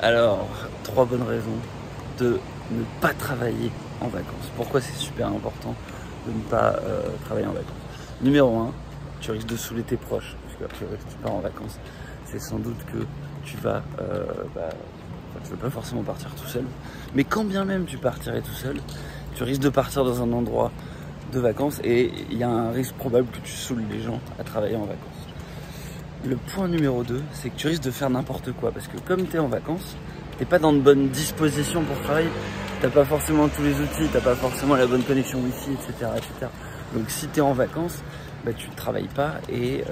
Alors, 3 bonnes raisons de ne pas travailler en vacances. Pourquoi c'est super important de ne pas travailler en vacances? Numéro 1, tu risques de saouler tes proches, parce qu'après si tu pars en vacances, c'est sans doute que tu vas, tu veux pas forcément partir tout seul, mais quand bien même tu partirais tout seul, tu risques de partir dans un endroit de vacances et il y a un risque probable que tu saoules les gens à travailler en vacances. Le point numéro 2, c'est que tu risques de faire n'importe quoi, parce que comme tu es en vacances, t'es pas dans de bonnes dispositions pour travailler, t'as pas forcément tous les outils, t'as pas forcément la bonne connexion wifi, etc. etc. Donc si tu es en vacances, bah, tu ne travailles pas et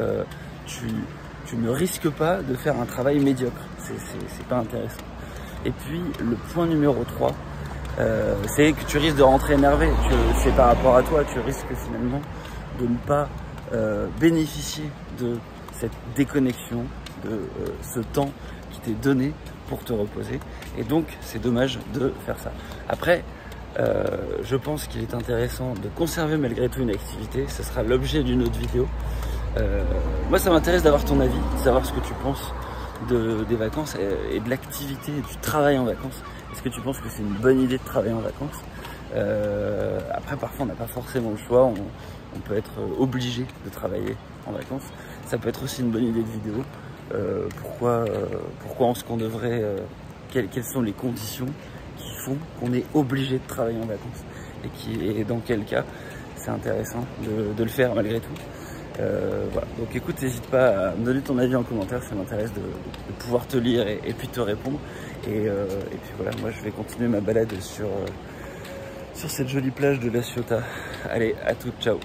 tu ne risques pas de faire un travail médiocre, c'est pas intéressant. Et puis le point numéro 3, c'est que tu risques de rentrer énervé, c'est par rapport à toi, tu risques finalement de ne pas bénéficier de cette déconnexion, de ce temps qui t'est donné pour te reposer, et donc c'est dommage de faire ça. Après, je pense qu'il est intéressant de conserver malgré tout une activité, ce sera l'objet d'une autre vidéo. Moi ça m'intéresse d'avoir ton avis, de savoir ce que tu penses des vacances et de l'activité, du travail en vacances. Est-ce que tu penses que c'est une bonne idée de travailler en vacances? Après parfois on n'a pas forcément le choix, on peut être obligé de travailler en vacances. Ça peut être aussi une bonne idée de vidéo. Pourquoi est-ce qu'on devrait, quelles sont les conditions qui font qu'on est obligé de travailler en vacances et dans quel cas c'est intéressant de le faire malgré tout. Voilà. Donc écoute, n'hésite pas à me donner ton avis en commentaire, ça m'intéresse de pouvoir te lire et puis te répondre. Et puis voilà, moi je vais continuer ma balade sur cette jolie plage de La Ciotat. Allez, à toutes, ciao.